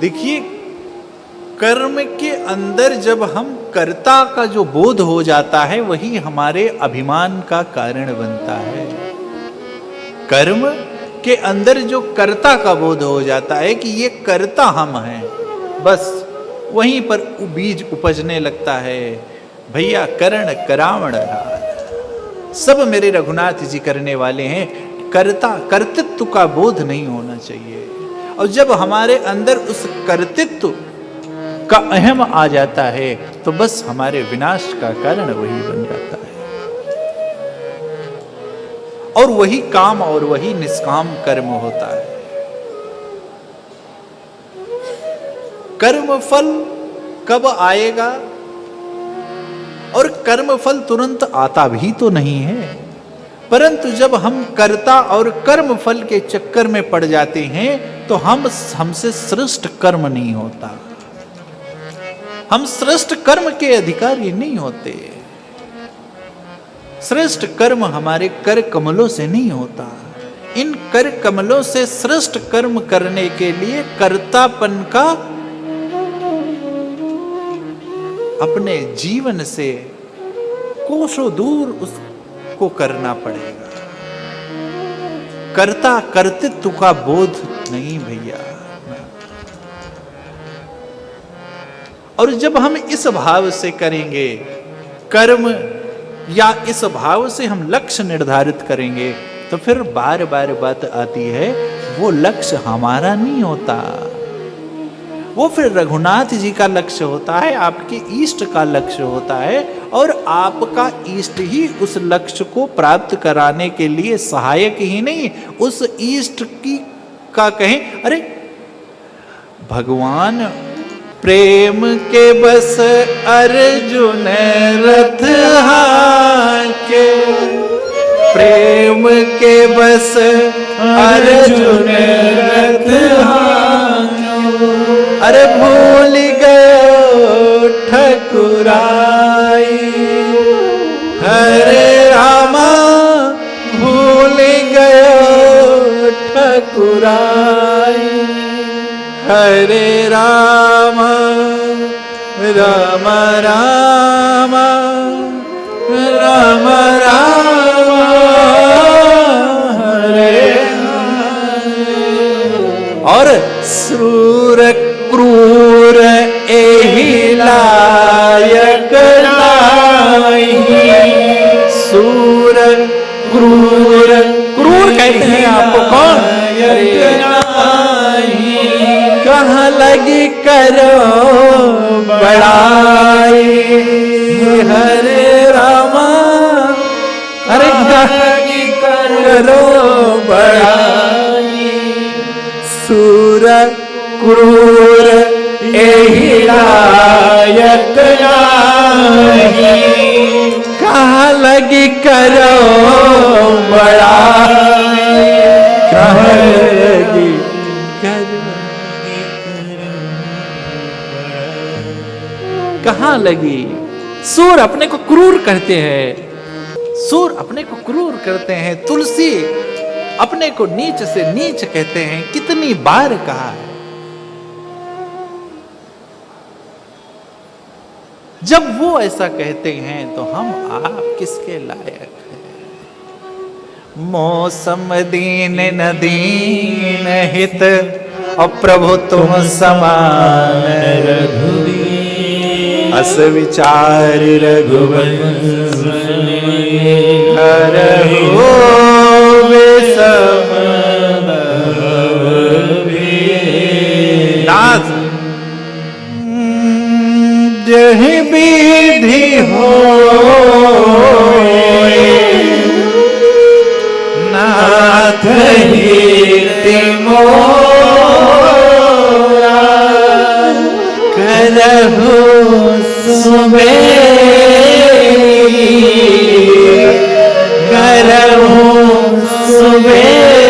देखिए, कर्म के अंदर जब हम कर्ता का जो बोध हो जाता है वही हमारे अभिमान का कारण बनता है। कर्म के अंदर जो कर्ता का बोध हो जाता है कि ये कर्ता हम हैं, बस वहीं पर बीज उपजने लगता है। भैया करण करावण सब मेरे रघुनाथ जी करने वाले हैं। कर्तृत्व का बोध नहीं होना चाहिए। और जब हमारे अंदर उस कर्तृत्व का अहम आ जाता है तो बस हमारे विनाश का कारण वही बन जाता है। और वही काम और वही निष्काम कर्म होता है। कर्म फल कब आएगा? और कर्म फल तुरंत आता भी तो नहीं है, परंतु जब हम कर्ता और कर्म फल के चक्कर में पड़ जाते हैं तो हमसे श्रेष्ठ कर्म नहीं होता, हम श्रेष्ठ कर्म के अधिकारी नहीं होते। श्रेष्ठ कर्म हमारे कर कमलों से नहीं होता। इन कर कमलों से श्रेष्ठ कर्म करने के लिए कर्तापन का अपने जीवन से कोसों दूर उसको करना पड़ेगा। कर्ता कर्तृत्व का बोध नहीं भैया। और जब हम इस भाव से करेंगे कर्म, या इस भाव से हम लक्ष्य निर्धारित करेंगे, तो फिर बार बार बात आती है वो लक्ष्य हमारा नहीं होता, वो फिर रघुनाथ जी का लक्ष्य होता है, आपके इष्ट का लक्ष्य होता है। और आपका इष्ट ही उस लक्ष्य को प्राप्त कराने के लिए सहायक ही नहीं, उस इष्ट की का कहें, अरे भगवान प्रेम के बस अर्जुन रथ हाके, प्रेम के बस अर्जुन रथ हाके, अरे भूल गयो ठकुराई, हरे रामा भूल गयो ठकुराई, हरे राम राम राम राम राम हरे। और क्रूर क्रूर एहि लायक नाहि, सूर क्रूर, क्रूर कहते हैं आपको कौन? कहाँ लगी करो बड़ाई, हरे रामा, अरे कहाँ लगी करो बड़ाई, सूर क्रूर एहि लायक नाहि, कहाँ लगी करो बड़ाई, कहाँ लगी कहाँ लगी। सूर अपने को क्रूर कहते हैं, सूर अपने को क्रूर करते हैं, तुलसी अपने को नीच से नीच कहते हैं। कितनी बार कहा है। जब वो ऐसा कहते हैं तो हम आप किसके लायक हैं? मौसम दीन न दीन हित, और प्रभु तुम समान रघुवीर, अस विचार रघुवंश हरहु विषम नाथ, जहि विधि होय नाथ हिति मोरा, करहु सुबेरी, करहु सुबेरी,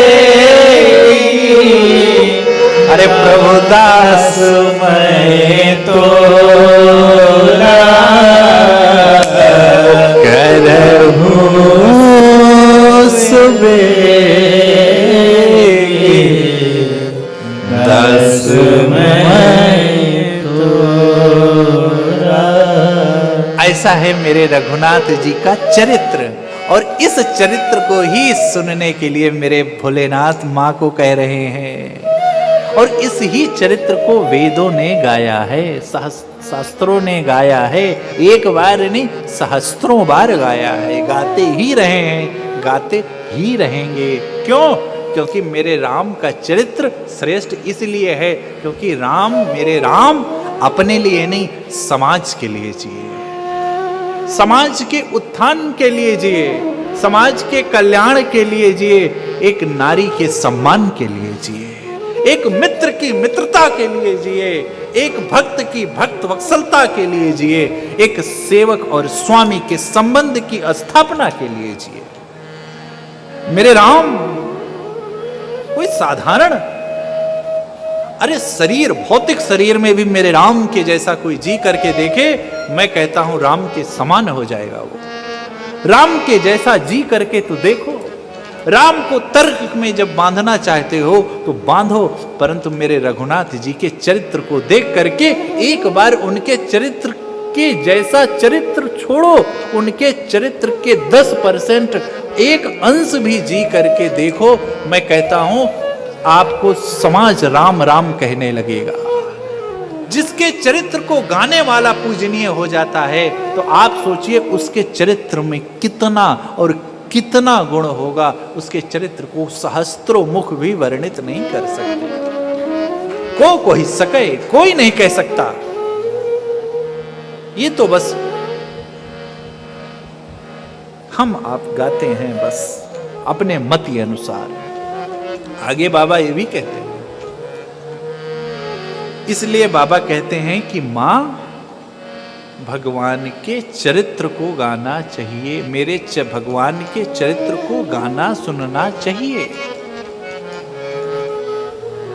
अरे प्रभु दास मैं तोरा, करहु सुबेरी, दास मैं ऐसा है मेरे रघुनाथ जी का चरित्र। और इस चरित्र को ही सुनने के लिए मेरे भोलेनाथ माँ को कह रहे हैं। और इस ही चरित्र को वेदों ने गाया है, शास्त्रों ने गाया है, एक बार नहीं सहस्त्रों बार गाया है। गाते ही रहे हैं, गाते ही रहेंगे। क्यों? क्योंकि मेरे राम का चरित्र श्रेष्ठ इसलिए है क्योंकि मेरे राम अपने लिए नहीं, समाज के लिए जिए, समाज के उत्थान के लिए जिए, समाज के कल्याण के लिए जिए, एक नारी के सम्मान के लिए जिए, एक मित्र की मित्रता के लिए जिए, एक भक्त की भक्त वत्सलता के लिए जिए, एक सेवक और स्वामी के संबंध की स्थापना के लिए जिए। मेरे राम कोई साधारण, अरे शरीर, भौतिक शरीर में भी मेरे राम के जैसा कोई जी करके देखे, मैं कहता हूं राम के समान हो जाएगा वो। राम के जैसा जी करके तो देखो। राम को तर्क में जब बांधना चाहते हो तो बांधो, परंतु मेरे रघुनाथ जी के चरित्र को देख करके एक बार उनके चरित्र के जैसा चरित्र छोड़ो, उनके चरित्र के 10% एक अंश भी जी करके देखो। मैं कहता हूं आपको समाज राम राम कहने लगेगा। जिसके चरित्र को गाने वाला पूजनीय हो जाता है तो आप सोचिए उसके चरित्र में कितना और कितना गुण होगा। उसके चरित्र को सहस्त्रों मुख भी वर्णित नहीं कर सकते, को कोई सके, कोई नहीं कह सकता। ये तो बस हम आप गाते हैं बस अपने मत के अनुसार। आगे बाबा ये भी कहते हैं, इसलिए बाबा कहते हैं कि मां भगवान के चरित्र को गाना चाहिए, मेरे भगवान के चरित्र को गाना सुनना चाहिए।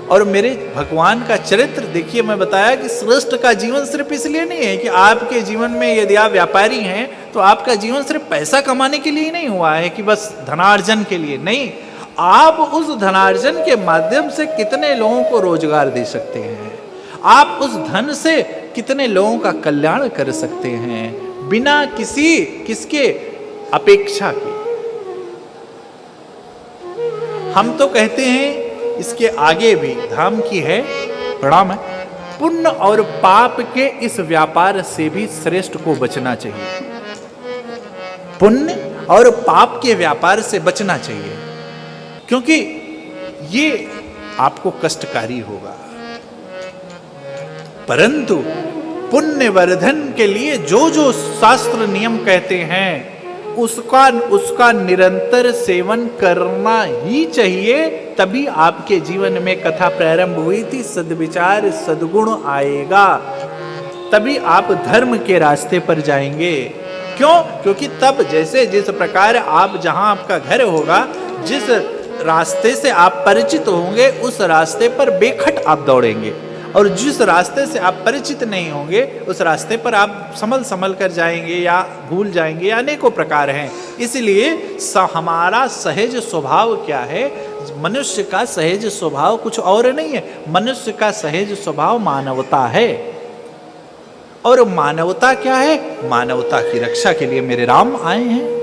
और मेरे भगवान का चरित्र देखिए, मैं बताया कि श्रेष्ठ का जीवन सिर्फ इसलिए नहीं है कि आपके जीवन में यदि आप व्यापारी हैं तो आपका जीवन सिर्फ पैसा कमाने के लिए नहीं हुआ है कि बस धनार्जन के लिए नहीं। आप उस धनार्जन के माध्यम से कितने लोगों को रोजगार दे सकते हैं, आप उस धन से कितने लोगों का कल्याण कर सकते हैं बिना किसके अपेक्षा के। हम तो कहते हैं इसके आगे भी धाम की है, प्रणाम है, पुण्य और पाप के इस व्यापार से भी श्रेष्ठ को बचना चाहिए। पुण्य और पाप के व्यापार से बचना चाहिए क्योंकि ये आपको कष्टकारी होगा। परंतु पुण्य वर्धन के लिए जो जो शास्त्र नियम कहते हैं उसका निरंतर सेवन करना ही चाहिए। तभी आपके जीवन में कथा प्रारंभ हुई थी, सद्विचार सद्गुण आएगा, तभी आप धर्म के रास्ते पर जाएंगे। क्यों? क्योंकि तब जैसे जिस प्रकार आप जहां आपका घर होगा, जिस रास्ते से आप परिचित होंगे उस रास्ते पर बेखट आप दौड़ेंगे, और जिस रास्ते से आप परिचित नहीं होंगे उस रास्ते पर आप संभल कर जाएंगे या भूल जाएंगे, या अनेकों प्रकार हैं। इसलिए हमारा सहज स्वभाव क्या है? मनुष्य का सहज स्वभाव कुछ और नहीं है, मनुष्य का सहज स्वभाव मानवता है। और मानवता क्या है? मानवता की रक्षा के लिए मेरे राम आए हैं।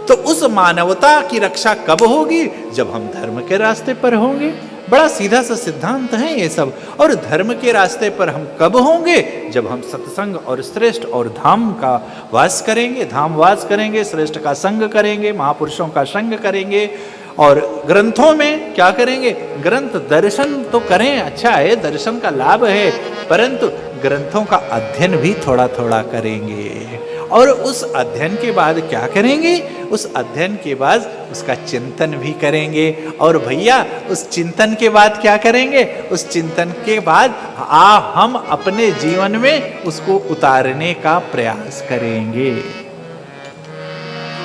तो उस मानवता की रक्षा कब होगी? जब हम धर्म के रास्ते पर होंगे। बड़ा सीधा सा सिद्धांत है ये सब। और धर्म के रास्ते पर हम कब होंगे? जब हम सत्संग और श्रेष्ठ और धाम का वास करेंगे, धाम वास करेंगे, श्रेष्ठ का संग करेंगे, महापुरुषों का संग करेंगे। और ग्रंथों में क्या करेंगे? ग्रंथ दर्शन तो करें, अच्छा है, दर्शन का लाभ है, परंतु ग्रंथों का अध्ययन भी थोड़ा थोड़ा करेंगे। और उस अध्ययन के बाद क्या करेंगे? उस अध्ययन के बाद उसका चिंतन भी करेंगे। और भैया उस चिंतन के बाद क्या करेंगे? उस चिंतन के बाद हम अपने जीवन में उसको उतारने का प्रयास करेंगे।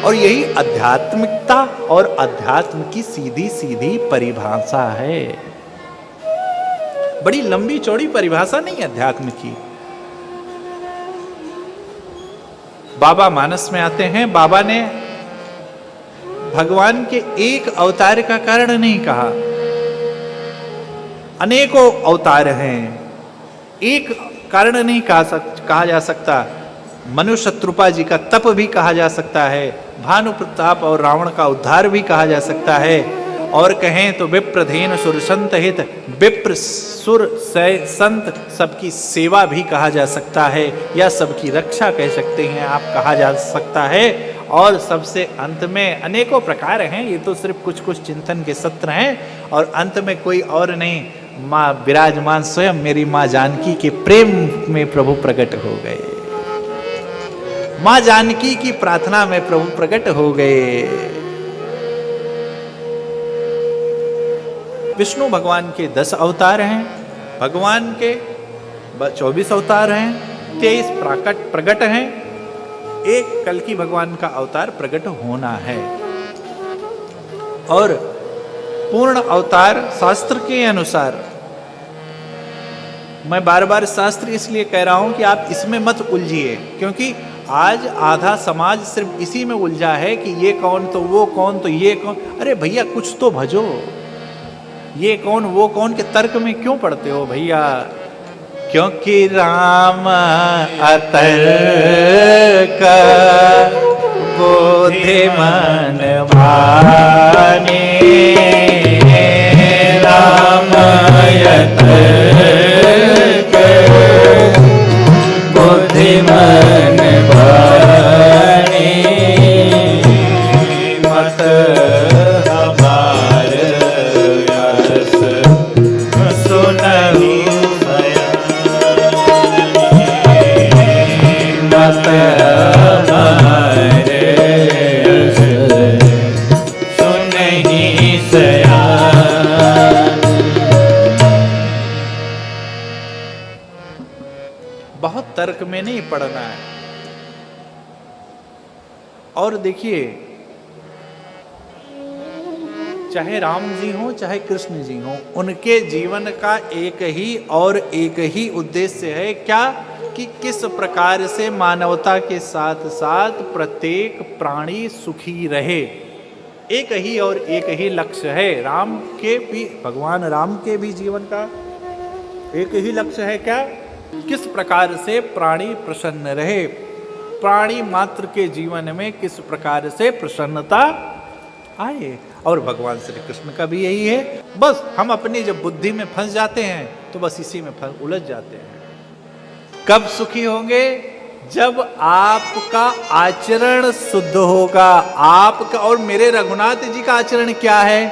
और यही आध्यात्मिकता और अध्यात्म की सीधी सीधी परिभाषा है। बड़ी लंबी चौड़ी परिभाषा नहीं अध्यात्म की। बाबा मानस में आते हैं, बाबा ने भगवान के एक अवतार का कारण नहीं कहा, अनेकों अवतार हैं, एक कारण नहीं कहा जा सकता। मनु शत्रुपा जी का तप भी कहा जा सकता है, भानु प्रताप और रावण का उद्धार भी कहा जा सकता है, और कहें तो विप्रधेन सुर संत हित, विप्र सुर संत सबकी सेवा भी कहा जा सकता है, या सबकी रक्षा कह सकते हैं आप, कहा जा सकता है। और सबसे अंत में अनेकों प्रकार हैं, ये तो सिर्फ कुछ कुछ चिंतन के सत्र हैं, और अंत में कोई और नहीं, माँ विराजमान स्वयं मेरी माँ जानकी के प्रेम में प्रभु प्रकट हो गए, माँ जानकी की प्रार्थना में प्रभु प्रकट हो गए। विष्णु भगवान के 10 अवतार हैं, भगवान के 24 अवतार हैं, 23 प्रकट हैं, एक कल्कि भगवान का अवतार प्रकट होना है। और पूर्ण अवतार शास्त्र के अनुसार, मैं बार बार शास्त्र इसलिए कह रहा हूं कि आप इसमें मत उलझिए, क्योंकि आज आधा समाज सिर्फ इसी में उलझा है कि ये कौन तो वो कौन तो ये कौन। अरे भैया कुछ तो भजो, ये कौन वो कौन के तर्क में क्यों पड़ते हो भैया? क्योंकि राम अतर्क बुद्धिमान भाने, राम अतर्क बुद्धिमान भाने, मत हमार यस सुनहु बहुत तर्क में नहीं पड़ना है। और देखिए, चाहे राम जी हो चाहे कृष्ण जी हो, उनके जीवन का एक ही और एक ही उद्देश्य है, क्या कि किस प्रकार से मानवता के साथ साथ प्रत्येक प्राणी सुखी रहे। एक ही और एक ही लक्ष्य है। राम के भी, भगवान राम के भी जीवन का एक ही लक्ष्य है, क्या? किस प्रकार से प्राणी प्रसन्न रहे, प्राणी मात्र के जीवन में किस प्रकार से प्रसन्नता आए। और भगवान श्री कृष्ण का भी यही है। बस हम अपनी जब बुद्धि में फंस जाते हैं तो बस इसी में उलझ जाते हैं। कब सुखी होंगे? जब आपका आचरण शुद्ध होगा। आपका और मेरे रघुनाथ जी का आचरण क्या है?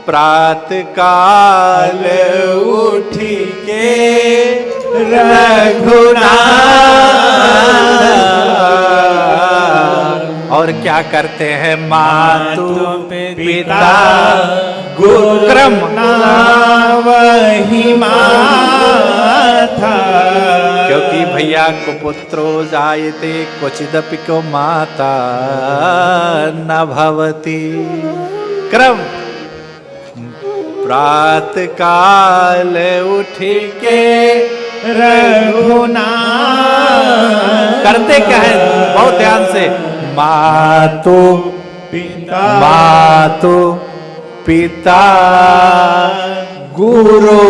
प्रातः काल उठ के रघुनाथ, और क्या करते हैं? मातु पिता गुरु क्रम वही माता, क्योंकि भैया को पुत्रो जायते क्वचिदपि को माता न भवति। क्रम प्रातः काल उठ के रघुनाथ, करते क्या है? बहुत ध्यान से। मातु पिता गुरु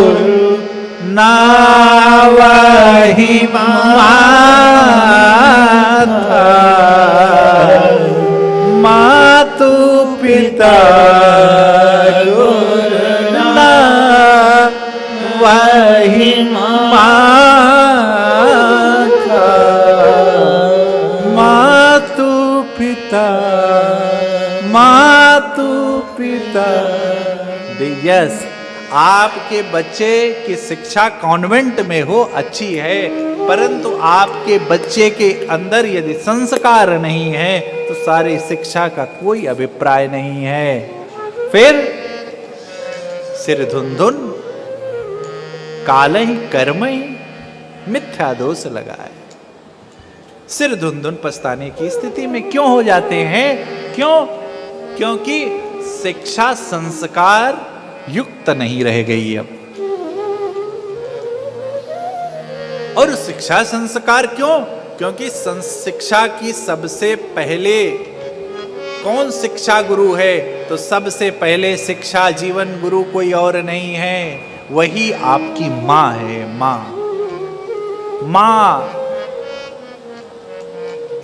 नावहि माता, मातु पिता गुरु नावहि माता, मातु पिता यस। आपके बच्चे की शिक्षा कॉन्वेंट में हो अच्छी है, परंतु आपके बच्चे के अंदर यदि संस्कार नहीं है तो सारी शिक्षा का कोई अभिप्राय नहीं है। फिर सिर धुंधुन काल ही कर्म ही मिथ्या दोष लगाए। सिर धुंधुन पछताने की स्थिति में क्यों हो जाते हैं? क्यों? क्योंकि शिक्षा संस्कार युक्त नहीं रह गई अब। और शिक्षा संस्कार क्यों? क्योंकि शिक्षा की सबसे पहले कौन शिक्षा गुरु है? तो सबसे पहले शिक्षा जीवन गुरु कोई और नहीं है, वही आपकी माँ है। माँ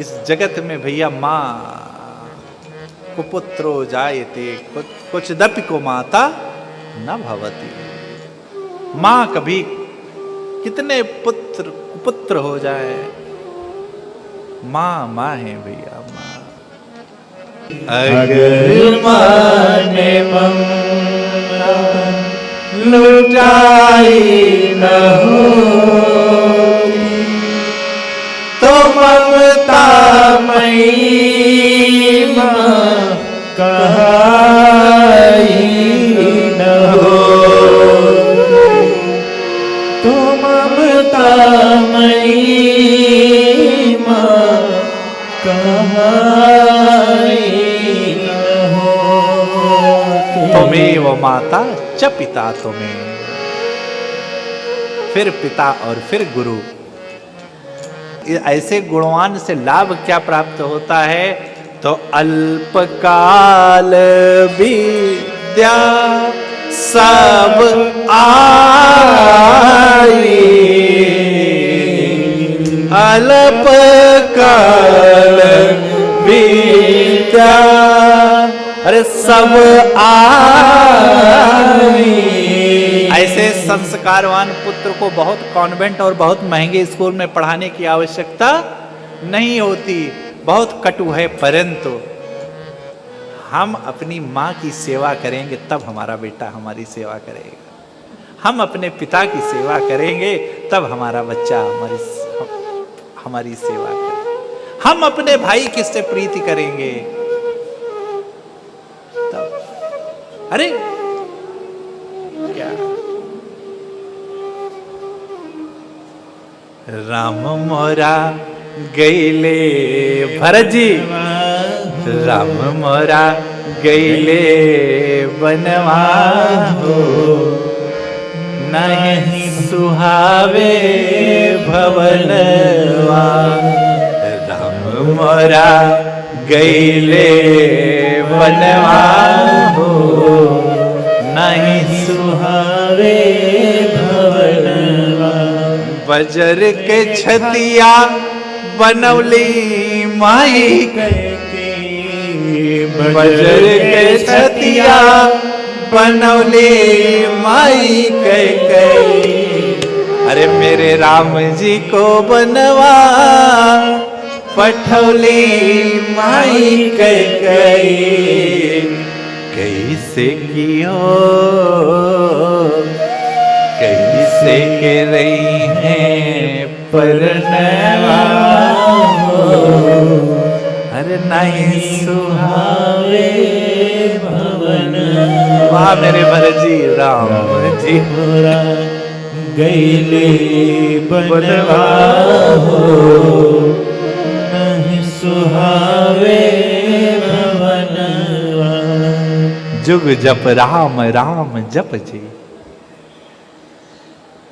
इस जगत में भैया माँ कुपुत्रो जायते कुछ दपि को माता न भवती। माँ कभी कितने पुत्र हो जाए, माँ माँ है भैया माँ। अगर माने लुटाई न हो तो ममता मई माँ कहाई न हो, तो ममता मई माँ कहाई न हो। त्वमेव माता च पिता तुम्हें, फिर पिता और फिर गुरु। ऐसे गुणवान से लाभ क्या प्राप्त होता है? तो अल्पकाल विद्या सब आई, अल्पकाल विद्या अरे सब आई। ऐसे संस्कारवान पुत्र को बहुत कॉन्वेंट और बहुत महंगे स्कूल में पढ़ाने की आवश्यकता नहीं होती, बहुत कटु है, परंतु हम अपनी माँ की सेवा करेंगे तब हमारा बेटा हमारी सेवा करेगा, हम अपने पिता की सेवा करेंगे तब हमारा बच्चा हमारी सेवा करेगा, हम अपने भाई किससे प्रीति करेंगे तब। अरे क्या राम मोरा गईले भरजी, राम मोरा गईले बनवा हो, नहीं सुहावे भवनवा। राम मोरा गईले बनवा हो, नहीं सुहावे भवनवा। बजर के छतिया बनवली माई के, बजर के छतिया बनवली माई के। अरे मेरे राम जी को बनवा पठौली माई के। कैसे कियो कैसे के रही हैं परनवा हो, अरे नहीं सुहावे भवन। वाह मेरे भरजी राम जी गईले बनवा हो, नहीं सुहावे भवनवा। जुग जप राम राम जप जी।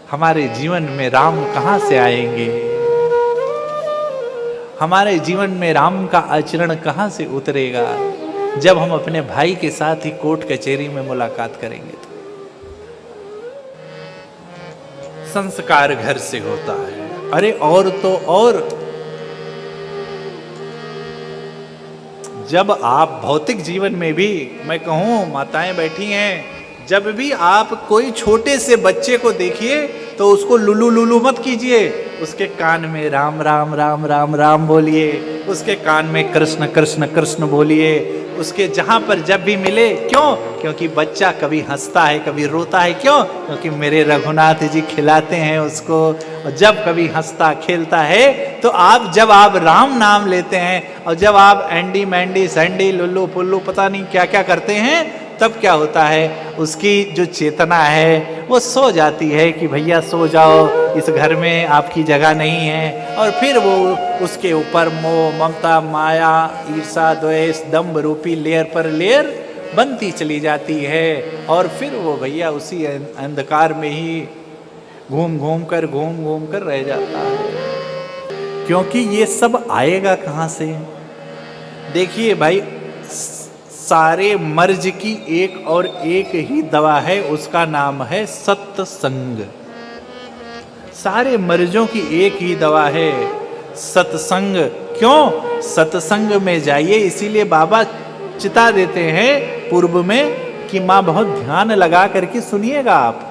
हमारे जीवन में राम कहाँ से आएंगे? हमारे जीवन में राम का आचरण कहाँ से उतरेगा? जब हम अपने भाई के साथ ही कोर्ट कचहरी में मुलाकात करेंगे तो। संस्कार घर से होता है। अरे और तो और जब आप भौतिक जीवन में भी, मैं कहूं माताएं बैठी हैं, जब भी आप कोई छोटे से बच्चे को देखिए तो उसको लुलू लुलू मत कीजिए, उसके कान में राम राम राम राम राम बोलिए, उसके कान में कृष्ण कृष्ण कृष्ण बोलिए, उसके जहाँ पर जब भी मिले। क्यों? क्योंकि बच्चा कभी हंसता है कभी रोता है। क्यों? क्योंकि मेरे रघुनाथ जी खिलाते हैं उसको, और जब कभी हंसता खेलता है तो जब आप राम नाम लेते हैं और जब आप Andy Mandy Sandy Lulu Pullu पता नहीं क्या क्या करते हैं, तब क्या होता है, उसकी जो चेतना है वो सो जाती है कि भैया सो जाओ, इस घर में आपकी जगह नहीं है। और फिर वो उसके ऊपर मोह ममता माया ईर्षा द्वेष दंभ रूपी लेयर पर लेयर बनती चली जाती है, और फिर वो भैया उसी अंधकार में ही घूम घूम कर रह जाता है। क्योंकि ये सब आएगा कहाँ से? देखिए भाई, सारे मर्ज की एक और एक ही दवा है, उसका नाम है सत्संग। सारे मर्जों की एक ही दवा है, सत्संग। क्यों? सत्संग में जाइए। इसीलिए बाबा चिता देते हैं पूर्व में कि मां बहुत ध्यान लगा करके सुनिएगा आप।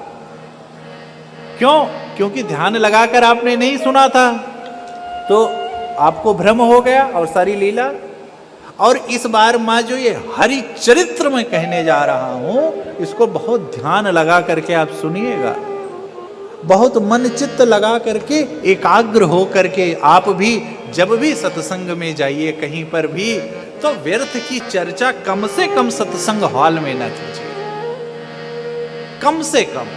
क्यों? क्योंकि ध्यान लगाकर आपने नहीं सुना था तो आपको भ्रम हो गया और सारी लीला। और इस बार मां जो ये हरि चरित्र में कहने जा रहा हूं, इसको बहुत ध्यान लगा करके आप सुनिएगा, बहुत मन चित्त लगा करके, एकाग्र हो करके। आप भी जब भी सत्संग में जाइए कहीं पर भी, तो व्यर्थ की चर्चा कम से कम सत्संग हॉल में ना कीजिए। कम से कम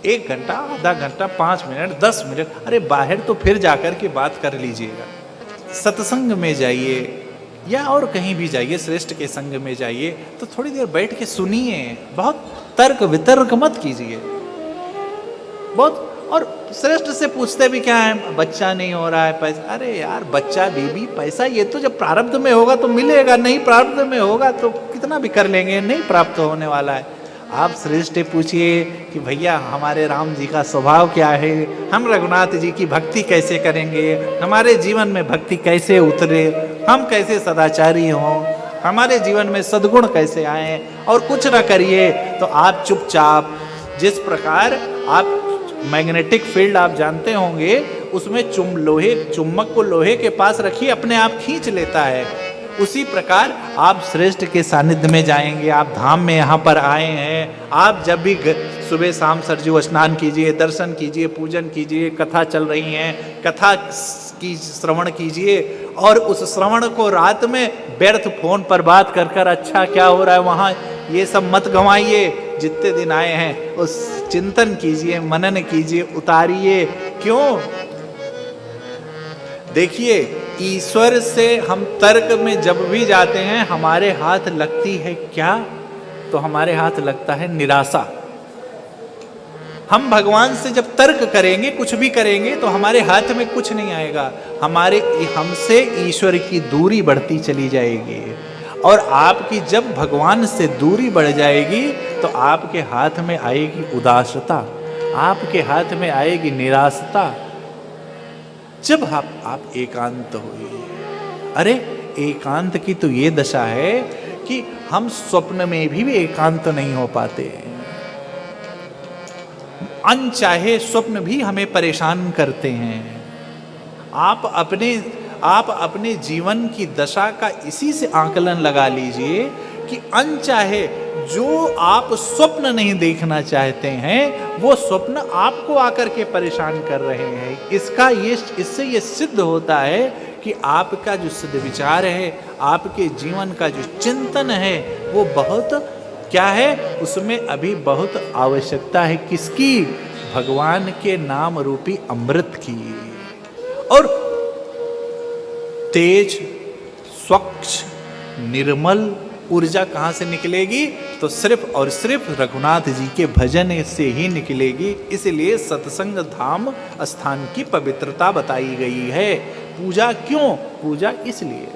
1 घंटा, आधा घंटा, 5 मिनट, 10 मिनट, अरे बाहर तो फिर जाकर के बात कर लीजिएगा। सत्संग में जाइए या और कहीं भी जाइए, श्रेष्ठ के संग में जाइए तो थोड़ी देर बैठ के सुनिए। बहुत तर्क वितर्क मत कीजिए बहुत। और श्रेष्ठ से पूछते भी क्या है, बच्चा नहीं हो रहा है, पैसा। अरे यार, बच्चा बीबी पैसा ये तो जब प्रारब्ध में होगा तो मिलेगा, नहीं प्रारब्ध में होगा तो कितना भी कर लेंगे, नहीं प्राप्त होने वाला है। आप श्रेष्ठ पूछिए कि भैया हमारे राम जी का स्वभाव क्या है, हम रघुनाथ जी की भक्ति कैसे करेंगे, हमारे जीवन में भक्ति कैसे उतरे, हम कैसे सदाचारी हों, हमारे जीवन में सद्गुण कैसे आए। और कुछ ना करिए तो आप चुपचाप, जिस प्रकार आप मैग्नेटिक फील्ड आप जानते होंगे, उसमें चुम्बक को लोहे के पास रखिए, अपने आप खींच लेता है। उसी प्रकार आप श्रेष्ठ के सानिध्य में जाएंगे। आप धाम में यहाँ पर आए हैं, आप जब भी सुबह शाम सरजू स्नान कीजिए, दर्शन कीजिए, पूजन कीजिए, कथा चल रही हैं, कथा की श्रवण कीजिए। और उस श्रवण को रात में व्यर्थ फोन पर बात कर कर अच्छा क्या हो रहा है वहाँ, ये सब मत गंवाइए। जितने दिन आए हैं उस चिंतन कीजिए, मनन कीजिए, उतारिए। क्यों? देखिए, ईश्वर से हम तर्क में जब भी जाते हैं, हमारे हाथ लगती है क्या? तो हमारे हाथ लगता है निराशा। हम भगवान से जब तर्क करेंगे, कुछ भी करेंगे, तो हमारे हाथ में कुछ नहीं आएगा। हमसे ईश्वर की दूरी बढ़ती चली जाएगी। और आपकी जब भगवान से दूरी बढ़ जाएगी तो आपके हाथ में आएगी उदासता, आपके हाथ में आएगी निराशता। जब आप एकांत होइए। अरे एकांत की तो ये दशा है कि हम स्वप्न में भी एकांत नहीं हो पाते। अनचाहे स्वप्न भी हमें परेशान करते हैं। आप अपने जीवन की दशा का इसी से आकलन लगा लीजिए कि अनचाहे जो आप स्वप्न नहीं देखना चाहते हैं, वो स्वप्न आपको आकर के परेशान कर रहे हैं। इससे ये सिद्ध होता है कि आपका जो सिद्ध विचार है, आपके जीवन का जो चिंतन है, वो बहुत क्या है, उसमें अभी बहुत आवश्यकता है। किसकी? भगवान के नाम रूपी अमृत की। और तेज, स्वच्छ, निर्मल ऊर्जा कहाँ से निकलेगी? तो सिर्फ और सिर्फ रघुनाथ जी के भजन से ही निकलेगी। इसलिए सत्संग धाम स्थान की पवित्रता बताई गई है। पूजा क्यों? पूजा इसलिए